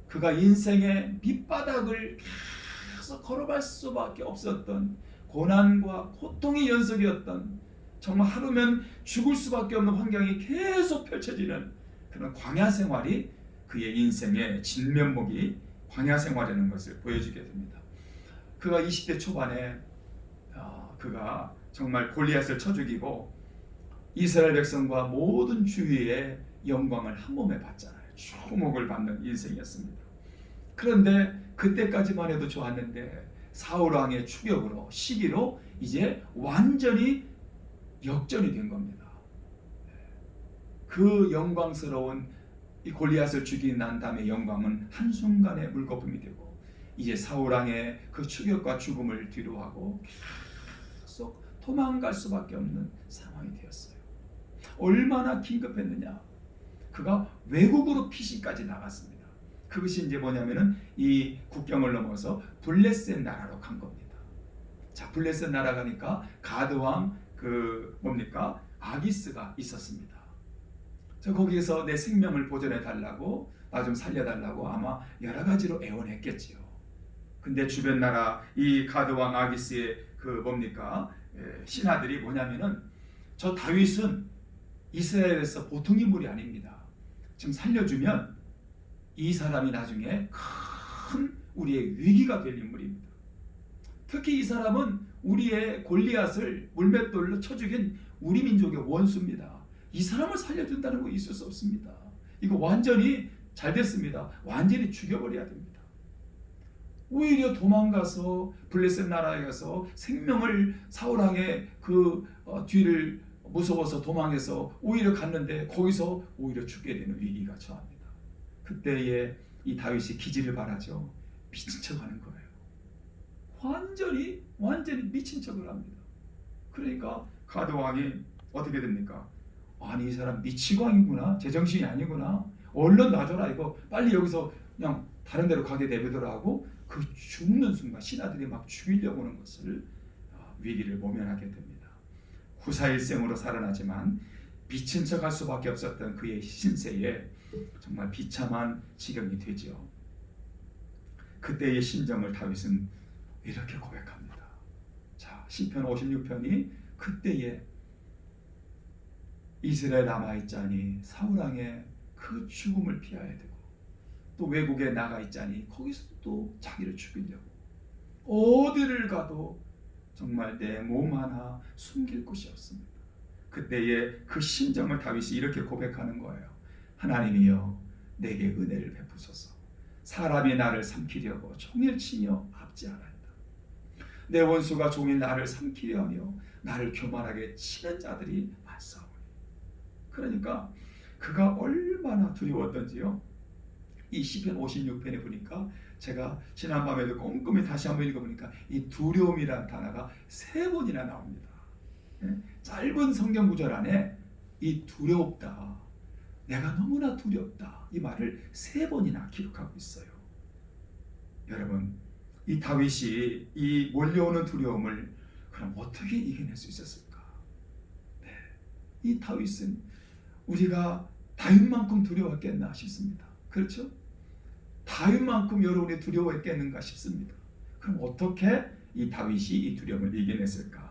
그가 인생의 밑바닥을 계속 걸어갈 수밖에 없었던 고난과 고통의 연속이었던, 정말 하루면 죽을 수밖에 없는 환경이 계속 펼쳐지는 그런 광야 생활이 그의 인생의 진면목이 광야 생활이라는 것을 보여주게 됩니다. 그가 20대 초반에 그가 정말 골리앗을 쳐 죽이고 이스라엘 백성과 모든 주위의 영광을 한 몸에 받잖아요. 주목을 받는 인생이었습니다. 그런데 그때까지만 해도 좋았는데 사울 왕의 추격으로 시기로 이제 완전히 역전이 된 겁니다. 그 영광스러운 이 골리앗을 죽이고 난 다음에 영광은 한순간에 물거품이 되고 이제 사울 왕의 그 추격과 죽음을 뒤로하고 계속 도망갈 수밖에 없는 상황이 되었어요. 얼마나 긴급했느냐. 그가 외국으로 피신까지 나갔습니다. 그것이 이제 뭐냐면은 이 국경을 넘어서 블레셋 나라로 간 겁니다. 자, 블레셋 나라 가니까 가드 왕 아기스가 있었습니다. 저 거기에서 내 생명을 보존해 달라고, 나 좀 살려 달라고 아마 여러 가지로 애원했겠지요. 근데 주변 나라 이 가드 왕 아기스의 신하들이 뭐냐면은 저 다윗은 이스라엘에서 보통 인물이 아닙니다. 지금 살려주면 이 사람이 나중에 큰 우리의 위기가 될 인물입니다. 특히 이 사람은 우리의 골리앗을 물맷돌로 쳐 죽인 우리 민족의 원수입니다. 이 사람을 살려준다는 거 있을 수 없습니다. 이거 완전히 잘 됐습니다. 완전히 죽여버려야 됩니다. 오히려 도망가서 블레셋 나라에 가서 생명을 사울 왕의 뒤를 무서워서 도망해서 오히려 갔는데 거기서 오히려 죽게 되는 위기가 처합니다. 그때에 이 다윗이 기지를 바라죠. 미친 척하는 거예요. 완전히 미친 척을 합니다. 그러니까 가드 왕이 어떻게 됩니까? 아니 이 사람 미치광이구나, 제정신이 아니구나, 얼른 놔줘라, 이거 빨리 여기서 그냥 다른 데로 가게 내버려라 하고 그 죽는 순간 신하들이 막 죽이려고 하는 것을 위기를 모면하게 됩니다. 후사일생으로 살아나지만 미친 척할 수밖에 없었던 그의 신세에 정말 비참한 지경이 되죠. 그때의 심정을 다윗은 이렇게 고백합니다. 자, 시편 56편이 그때에 이스라엘 남아있자니 사울 왕의 그 죽음을 피해야 되고 또 외국에 나가 있자니 거기서도 또 자기를 죽이려고 어디를 가도 정말 내 몸 하나 숨길 곳이 없습니다. 그때의 그 심정을 다윗이 이렇게 고백하는 거예요. 하나님이여 내게 은혜를 베푸소서. 사람이 나를 삼키려고 종일 치며 압제하나이다. 내 원수가 종일 나를 삼키려 하며 나를 교만하게 치는 자들이 많사오니. 그러니까 그가 얼마나 두려웠던지요. 이 시편 56편에 보니까 제가 지난밤에도 꼼꼼히 다시 한번 읽어보니까 이 두려움이라는 단어가 3번이나 나옵니다. 짧은 성경 구절 안에 이 두렵다, 내가 너무나 두렵다, 이 말을 3번이나 기록하고 있어요. 여러분, 이 다윗이 이 몰려오는 두려움을 그럼 어떻게 이겨낼 수 있었을까? 네, 이 다윗은 우리가 다윗만큼 두려웠겠나 싶습니다. 그렇죠? 다윗만큼 여러분이 두려워했겠는가 싶습니다. 그럼 어떻게 이 다윗이 이 두려움을 이겨냈을까?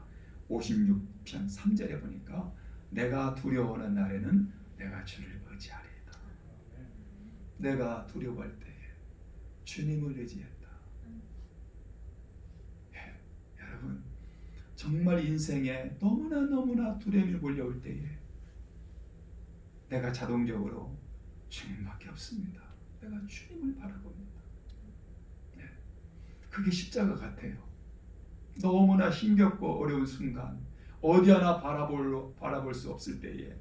56편 3절에 보니까 내가 두려워하는 날에는 내가 주를 의지하리이다. 내가 두려워할 때에 주님을 의지했다. 여러분, 정말 인생에 너무나 두려움이 몰려올 때에 내가 자동적으로 주님밖에 없습니다. 내가 주님을 바라봅니다. 네. 그게 십자가 같아요. 너무나 힘겹고 어려운 순간 어디 하나 바라볼 수 없을 때에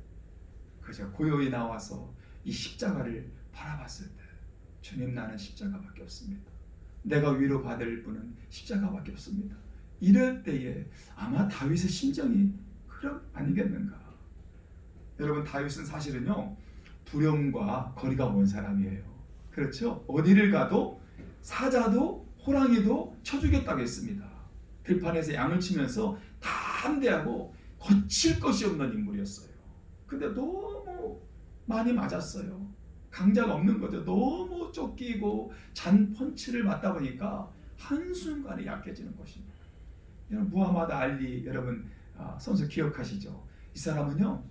그저 고요히 나와서 이 십자가를 바라봤을 때 주님, 나는 십자가밖에 없습니다. 내가 위로받을 분은 십자가밖에 없습니다. 이럴 때에 아마 다윗의 심정이 그럼 아니겠는가. 여러분, 다윗은 사실은요 두려움과 거리가 먼 사람이에요. 그렇죠? 어디를 가도 사자도 호랑이도 쳐주겠다고 했습니다. 들판에서 양을 치면서 담대하고 거칠 것이 없는 인물이었어요. 근데 너무 많이 맞았어요. 강자가 없는 거죠. 너무 쫓기고 잔 펀치를 맞다 보니까 한순간에 약해지는 것입니다. 여러분 무하마드 알리 여러분 선수 기억하시죠? 이 사람은요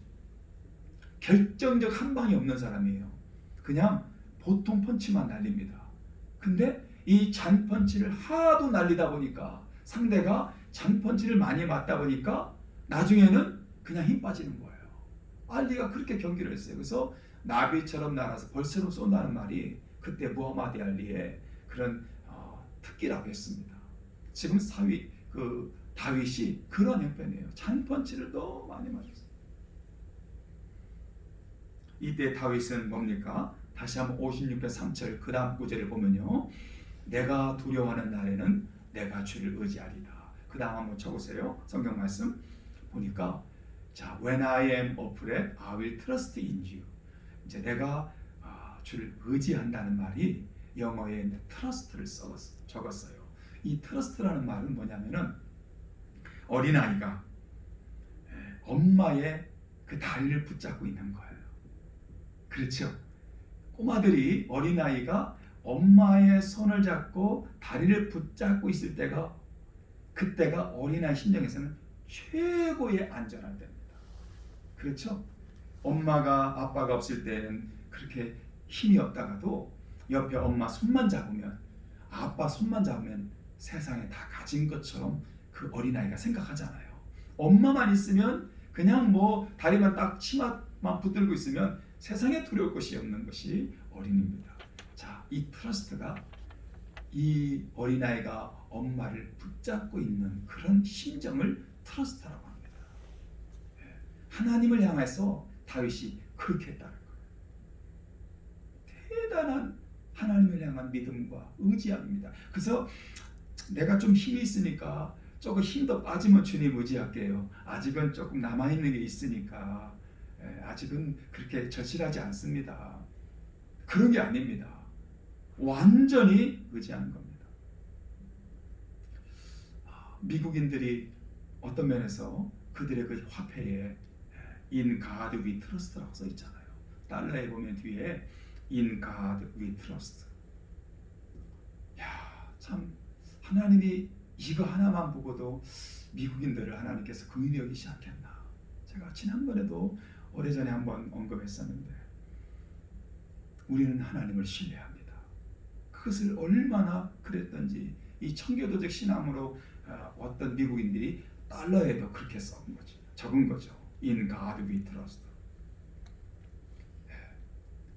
결정적 한 방이 없는 사람이에요. 그냥 보통 펀치만 날립니다. 근데 이 잔 펀치를 하도 날리다 보니까 상대가 잔 펀치를 많이 맞다 보니까 나중에는 그냥 힘 빠지는 거예요. 알리가 그렇게 경기를 했어요. 그래서 나비처럼 날아서 벌처럼 쏜다는 말이 그때 무하마드 알리의 그런 특기라고 했습니다. 지금 다윗이 그런 형편이에요. 잔 펀치를 너무 많이 맞았어요. 이때 다윗은 뭡니까? 다시 한번 56편 3절 그 다음 구절을 보면요. 내가 두려워하는 날에는 내가 주를 의지하리다. 그 다음 한번 쳐보세요. 성경 말씀 보니까 자, when I am afraid, I will trust in you. 이제 내가 주를 의지한다는 말이 영어에 trust를 적었어요. 이 trust라는 말은 뭐냐면은 어린아이가 엄마의 그 다리를 붙잡고 있는 거예요. 그렇죠? 꼬마들이 어린아이가 엄마의 손을 잡고 다리를 붙잡고 있을 때가 그때가 어린아이 심정에서는 최고의 안전한 때입니다. 그렇죠? 엄마가 아빠가 없을 때는 그렇게 힘이 없다가도 옆에 엄마 손만 잡으면 아빠 손만 잡으면 세상에 다 가진 것처럼 그 어린아이가 생각하잖아요. 엄마만 있으면 그냥 뭐 다리만 딱 치마만 붙들고 있으면 세상에 두려울 것이 없는 것이 어린이입니다. 자, 이 트러스트가 이 어린아이가 엄마를 붙잡고 있는 그런 심정을 트러스트라고 합니다. 하나님을 향해서 다윗이 그렇게 했다는 거예요. 대단한 하나님을 향한 믿음과 의지함입니다. 그래서 내가 좀 힘이 있으니까 조금 힘도 빠지면 주님 의지할게요. 아직은 조금 남아있는 게 있으니까 아직은 그렇게 절실하지 않습니다. 그런 게 아닙니다. 완전히 의지하는 겁니다. 미국인들이 어떤 면에서 그들의 그 화폐에 In God we trust라고 써 있잖아요. 달러에 보면 뒤에 In God we trust. 야, 참 하나님이 이거 하나만 보고도 미국인들을 하나님께서 긍휼히 여기지 않겠나. 제가 지난번에도 오래전에 한번 언급했었는데 우리는 하나님을 신뢰합니다. 그것을 얼마나 그랬던지 이 청교도적 신앙으로 어떤 미국인들이 달러에도 그렇게 적은 거죠. In God we trust.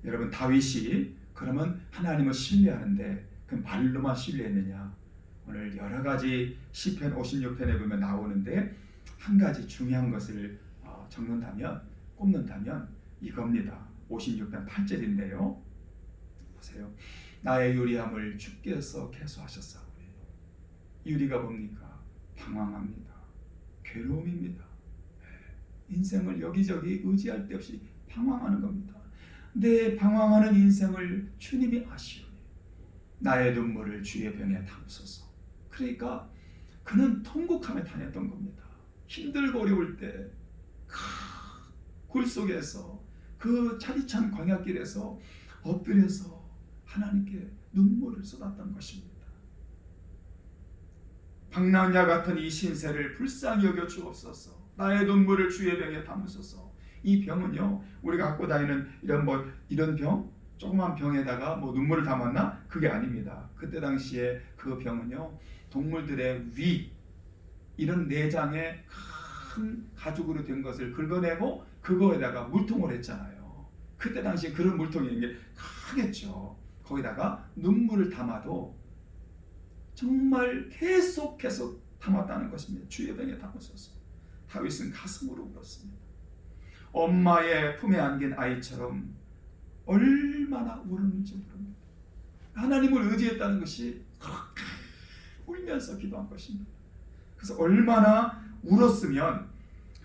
여러분 다윗이 그러면 하나님을 신뢰하는데 그 말로만 신뢰했느냐? 오늘 여러 가지 시편 56편에 보면 나오는데 한 가지 중요한 것을 꼽는다면 이겁니다. 56편 8절인데요. 보세요. 나의 유리함을 주께서 계수하셨사오니. 유리가 뭡니까? 방황합니다. 괴로움입니다. 인생을 여기저기 의지할 데 없이 방황하는 겁니다. 내 방황하는 인생을 주님이 아시오니 나의 눈물을 주의 병에 담으소서. 그러니까 그는 통곡하며 다녔던 겁니다. 힘들고 어려울 때 굴 속에서 그 차디찬 광야길에서 엎드려서 하나님께 눈물을 쏟았던 것입니다. 방랑자 같은 이 신세를 불쌍히 여겨 주옵소서. 나의 눈물을 주의 병에 담으소서. 이 병은요, 우리가 갖고 다니는 이런 병, 조그만 병에다가 눈물을 담았나? 그게 아닙니다. 그때 당시에 그 병은요, 동물들의 위, 이런 내장에 큰 가죽으로 된 것을 긁어내고 그거에다가 물통을 했잖아요. 그때 당시에 그런 물통이 이게 크겠죠. 거기다가 눈물을 담아도 정말 계속 담았다는 것입니다. 주의 병에 담았었어요. 다윗은 가슴으로 울었습니다. 엄마의 품에 안긴 아이처럼 얼마나 울었는지 모릅니다. 하나님을 의지했다는 것이 그렇게 울면서 기도한 것입니다. 그래서 얼마나 울었으면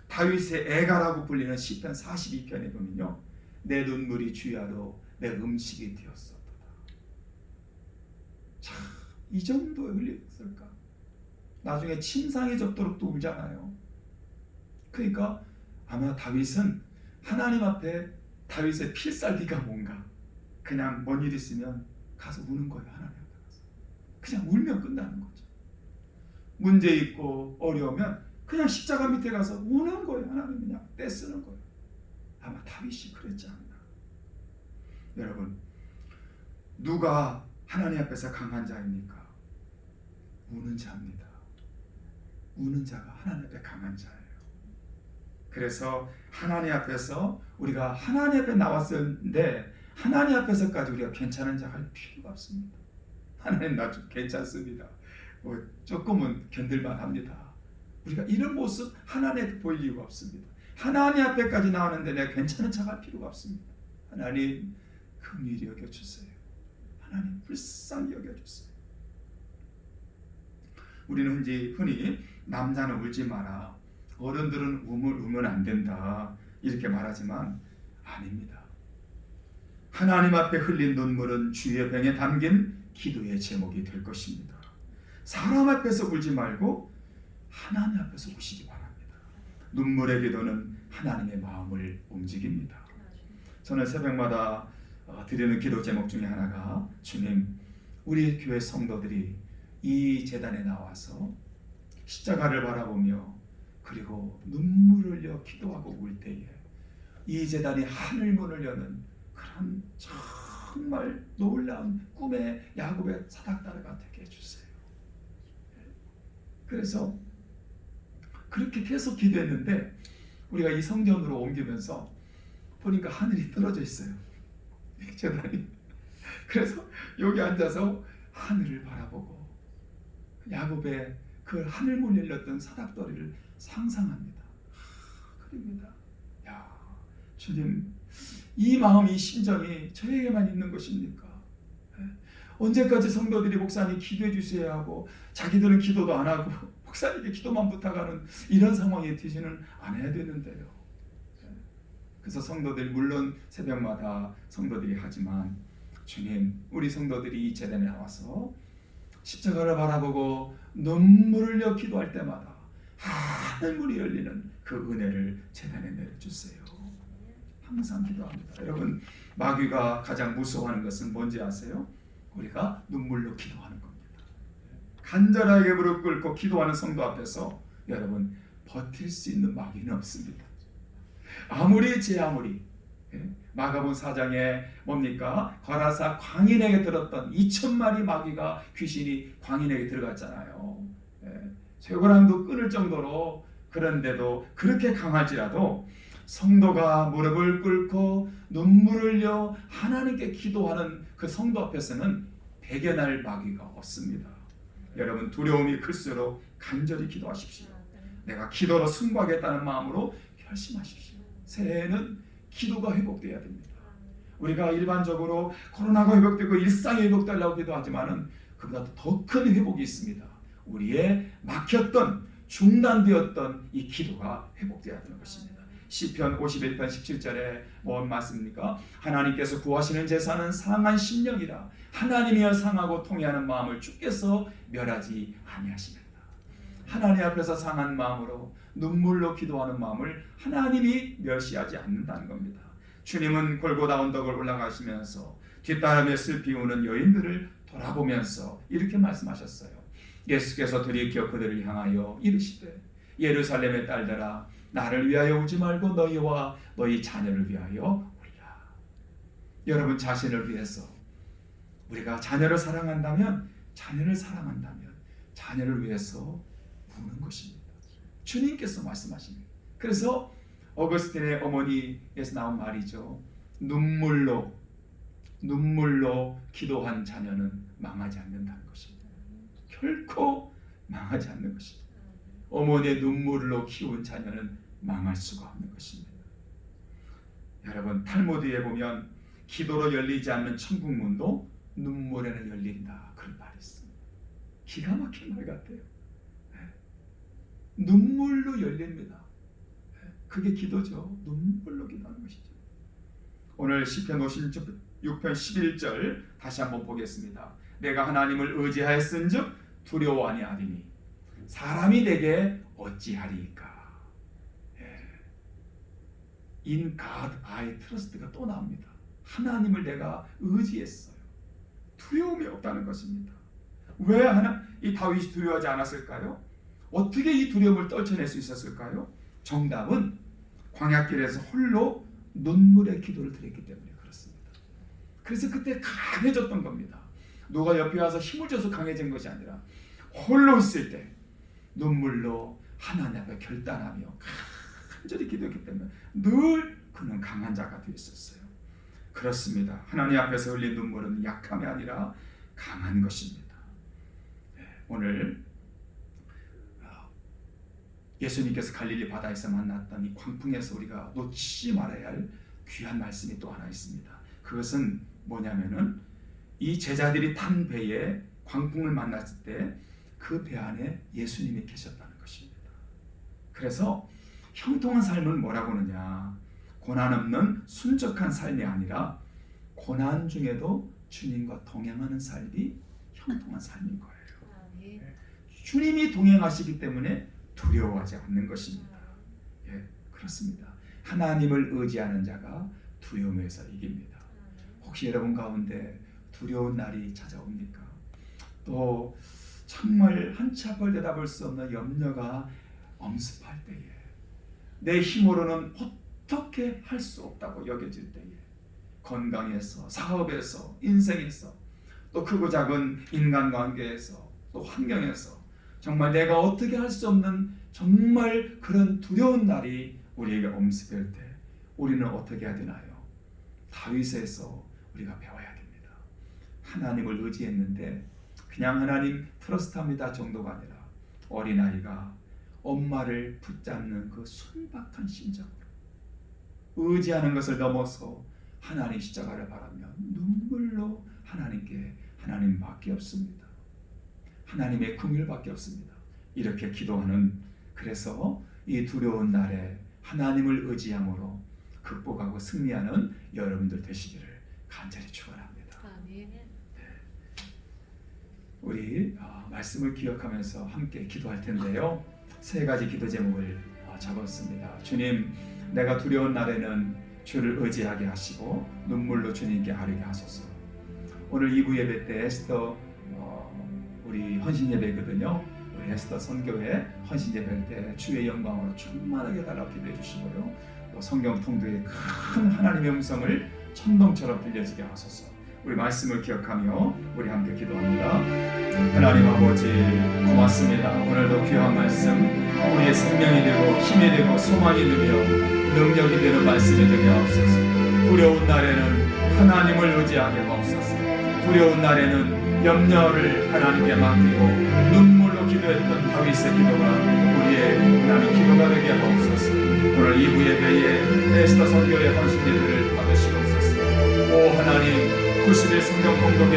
다윗의 애가라고 불리는 시편 42편에 보면요, 내 눈물이 주야로 내 음식이 되었었도다. 참, 이 정도에 흘렸을까? 나중에 침상에 접도록도 울잖아요. 그러니까 아마 다윗은 하나님 앞에 다윗의 필살기가 뭔가, 그냥 뭔 일 있으면 가서 우는 거예요. 하나님 앞에 가서 그냥 울면 끝나는 거죠. 문제 있고 어려우면 그냥 십자가 밑에 가서 우는 거예요. 하나님 그냥 떼쓰는 거예요. 아마 다윗이 그랬지 않나. 여러분, 누가 하나님 앞에서 강한 자입니까? 우는 자입니다. 우는 자가 하나님 앞에 강한 자예요. 그래서 하나님 앞에서 우리가 하나님 앞에 나왔었는데 하나님 앞에서까지 우리가 괜찮은 자 할 필요가 없습니다. 하나님 나 좀 괜찮습니다. 뭐 조금은 견딜만 합니다. 우리가 이런 모습 하나님 앞에 보일 이유가 없습니다. 하나님 앞에까지 나왔는데 내가 괜찮은 척 할 필요가 없습니다. 하나님 긍휼히 여겨주세요. 하나님 불쌍히 여겨주세요. 우리는 흔히 남자는 울지 마라, 어른들은 울면 안 된다 이렇게 말하지만 아닙니다. 하나님 앞에 흘린 눈물은 주의 병에 담긴 기도의 제목이 될 것입니다. 사람 앞에서 울지 말고 하나님 앞에서 우시기 바랍니다. 눈물의 기도는 하나님의 마음을 움직입니다. 저는 새벽마다 드리는 기도 제목 중에 하나가, 주님, 우리 교회 성도들이 이 제단에 나와서 십자가를 바라보며 그리고 눈물을 흘려 기도하고 울 때에 이 제단이 하늘문을 여는 그런 정말 놀라운 꿈의 야곱의 사닥다리가 되게 해주세요. 그래서 그렇게 계속 기도했는데 우리가 이 성전으로 옮기면서 보니까 하늘이 떨어져 있어요. 제단이. 그래서 여기 앉아서 하늘을 바라보고 야곱의 그 하늘문 열렸던 사닥다리를 상상합니다. 그럽니다. 야, 주님, 이 마음, 이 심정이 저에게만 있는 것입니까? 언제까지 성도들이 목사님 기도해 주셔야 하고 자기들은 기도도 안 하고 목사님께 기도만 부탁하는 이런 상황에 되지는 않아야 되는데요. 그래서 성도들, 물론 새벽마다 성도들이 하지만, 주님, 우리 성도들이 이 제단에 나와서 십자가를 바라보고 눈물을 흘려 기도할 때마다 하늘문이 열리는 그 은혜를 제단에 내려주세요. 항상 기도합니다. 여러분, 마귀가 가장 무서워하는 것은 뭔지 아세요? 우리가 눈물로 기도하는 겁니다. 간절하게 무릎 꿇고 기도하는 성도 앞에서 여러분, 버틸 수 있는 마귀는 없습니다. 아무리 마가복음 4장에 뭡니까? 거라사 광인에게 들었던 2000마리 마귀가, 귀신이 광인에게 들어갔잖아요. 쇠고랑도 끊을 정도로. 그런데도 그렇게 강할지라도 성도가 무릎을 꿇고 눈물을 흘려 하나님께 기도하는 그 성도 앞에서는 배겨날 마귀가 없습니다. 여러분, 두려움이 클수록 간절히 기도하십시오. 내가 기도로 승부하겠다는 마음으로 결심하십시오. 새해에는 기도가 회복되어야 됩니다. 우리가 일반적으로 코로나가 회복되고 일상이 회복되려고 기도하지만은 그보다 더 큰 회복이 있습니다. 우리의 막혔던, 중단되었던 이 기도가 회복되어야 되는 것입니다. 시편 51편 17절에 뭔 말씀입니까? 하나님께서 구하시는 제사는 상한 심령이라, 하나님이여 상하고 통회하는 마음을 주께서 멸하지 아니하시느니라. 하나님 앞에서 상한 마음으로 눈물로 기도하는 마음을 하나님이 멸시하지 않는다는 겁니다. 주님은 골고다 언덕을 올라가시면서 뒷바람에 슬피 우는 여인들을 돌아보면서 이렇게 말씀하셨어요. 예수께서 돌이켜 그들을 향하여 이르시되, 예루살렘의 딸들아, 나를 위하여 울지 말고 너희와 너희 자녀를 위하여 울라. 여러분, 자신을 위해서 우리가 자녀를 사랑한다면 자녀를 위해서 우는 것입니다. 주님께서 말씀하십니다. 그래서 어거스틴의 어머니에서 나온 말이죠. 눈물로 기도한 자녀는 망하지 않는다는 것입니다. 결코 망하지 않는 것입니다. 어머니의 눈물로 키운 자녀는 망할 수가 없는 것입니다. 여러분, 탈무드에 보면 기도로 열리지 않는 천국문도 눈물에는 열린다, 그런 말이 있습니다. 기가 막힌 말 같아요. 눈물로 열립니다. 그게 기도죠. 눈물로 기도하는 것이죠. 오늘 시편 56편 11절 다시 한번 보겠습니다. 내가 하나님을 의지하였은즉 두려워 아니하리니 사람이 내게 어찌하리이까. In God I trust가 또 나옵니다. 하나님을 내가 의지했어요. 두려움이 없다는 것입니다. 왜 이 다윗이 두려워하지 않았을까요? 어떻게 이 두려움을 떨쳐낼 수 있었을까요? 정답은 광야길에서 홀로 눈물의 기도를 드렸기 때문에 그렇습니다. 그래서 그때 강해졌던 겁니다. 누가 옆에 와서 힘을 줘서 강해진 것이 아니라 홀로 있을 때 눈물로 하나님 앞에 결단하며 간절히 기도했기 때문에 늘 그는 강한 자가 되었었어요. 그렇습니다. 하나님 앞에서 흘린 눈물은 약함이 아니라 강한 것입니다. 오늘 예수님께서 갈릴리 바다에서 만났던 이 광풍에서 우리가 놓치지 말아야 할 귀한 말씀이 또 하나 있습니다. 그것은 뭐냐면은 이 제자들이 탄 배에 광풍을 만났을 때 그 배 안에 예수님이 계셨다는 것입니다. 그래서 형통한 삶은 뭐라고 하느냐? 고난 없는 순적한 삶이 아니라 고난 중에도 주님과 동행하는 삶이 형통한 삶인 거예요. 주님이 동행하시기 때문에 두려워하지 않는 것입니다. 그렇습니다. 하나님을 의지하는 자가 두려움에서 이깁니다. 혹시 여러분 가운데 두려운 날이 찾아옵니까? 또 정말 한치 앞을 내다볼 수 없는 염려가 엄습할 때에 내 힘으로는 어떻게 할 수 없다고 여겨질 때에 건강에서, 사업에서, 인생에서, 또 크고 작은 인간관계에서, 또 환경에서 정말 내가 어떻게 할 수 없는 정말 그런 두려운 날이 우리에게 엄습할 때 우리는 어떻게 해야 되나요? 다윗에서 우리가 배워야 됩니다. 하나님을 의지했는데 그냥 하나님 트러스트합니다 정도가 아니라 어린아이가 엄마를 붙잡는 그 순박한 심정으로 의지하는 것을 넘어서 하나님 십자가를 바라며 눈물로 하나님께 하나님밖에 없습니다. 하나님의 긍휼밖에 없습니다. 이렇게 기도하는, 그래서 이 두려운 날에 하나님을 의지함으로 극복하고 승리하는 여러분들 되시기를 간절히 축원합니다. 우리 말씀을 기억하면서 함께 기도할 텐데요. 세 가지 기도 제목을 적었습니다. 주님, 내가 두려운 날에는 주를 의지하게 하시고 눈물로 주님께 아뢰게 하소서. 오늘 2부 예배 때 에스더 우리 헌신 예배거든요. 우리 에스더 선교회 헌신 예배 때 주의 영광으로 충만하게 달라고 기도해 주시고요. 또 성경 통독의 큰 하나님의 음성을 천둥처럼 들려지게 하소서. 우리 말씀을 기억하며 우리 함께 기도합니다. 하나님 아버지 고맙습니다. 오늘도 귀한 말씀, 우리의 생명이 되고 힘이 되고 소망이 되며 능력이 되는 말씀이 되게 하옵소서. 두려운 날에는 하나님을 의지하게 하옵소서. 두려운 날에는 염려를 하나님께 맡기고 눈물로 기도했던 다윗의 기도가 우리의 하나님 기도가 되게 하옵소서. 오늘 2부 예배에 에스더 선교의 헌신 예배를 받으시옵소서. 오 하나님, 90일 성경 공독에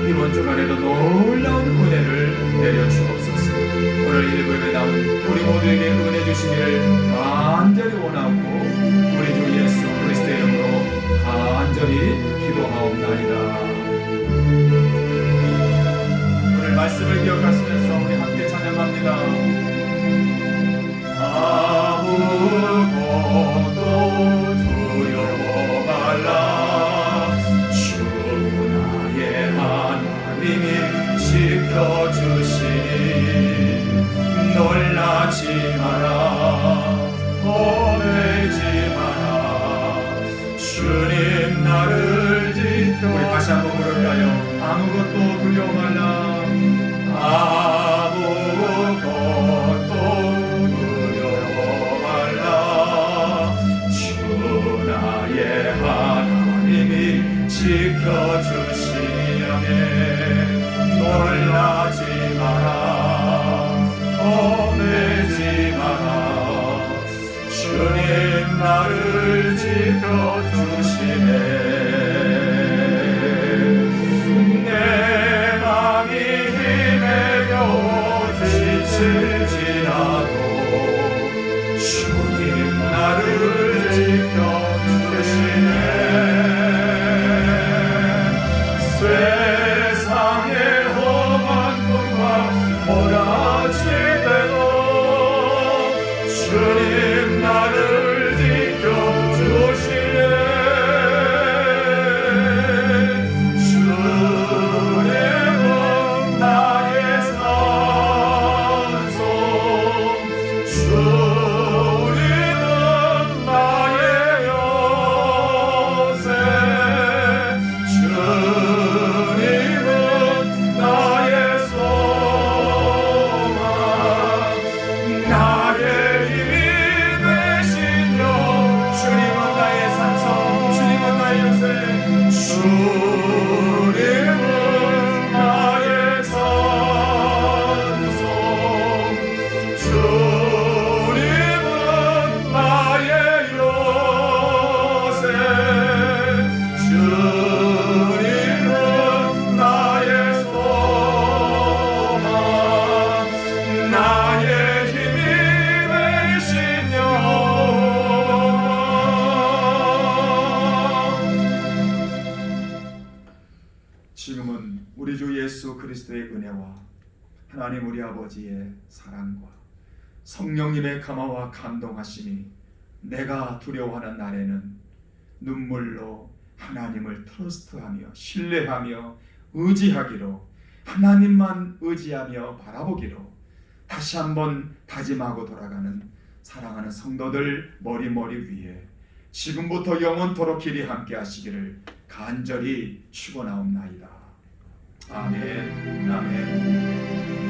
이번 주간에도 놀라운 은혜를 내려주옵소서. 오늘 1부 예배 나온 우리 모두에게 은혜 주시기를 간절히 원하고 우리 주 예수 그리스도의 이름으로 간절히 기도하옵나이다. 오늘 말씀을 기억하시면서 우리 함께 찬양합니다. 아무것도 두려워 말라. 주 나의 하나님이 지켜주시니 놀라지 마라, 겁내지 마라. 주님 나를 지켜. 우리 다시 한번 부를까요? 아무것도 두려워 말라. 아무것도 두려워 말라. 주 나의 하나님이 지켜주시니 놀라지 마라, 겁내지 마라. 주님 나를 지켜주시네. 내 맘이 힘에 겨워 지칠지라도 주님 나를 지켜주시네. 세상에 주님 나를 지켜주시네. 주님은 나의 산성, 주님은 나의 요새, 주님은 나의 소망, 나의 힘이 되시며, 주님은 나의 산성, 주님은 나의 요새, 주님은 나의 산성, 주님은 나의 요새, 주님은 나의 소망, 나의 힘이 되시며. 지금은 우리 주 예수 그리스도의 은혜와 하나님 우리 아버지의 사랑과 성령님의 감화와 감동하심이 내가 두려워하는 날에는 눈물로 하나님을 트러스트하며 신뢰하며 의지하기로, 하나님만 의지하며 바라보기로 다시 한번 다짐하고 돌아가는 사랑하는 성도들 머리머리 위에 지금부터 영원토록 길이 함께 하시기를 간절히 축원하옵나이다. 아멘. 아멘.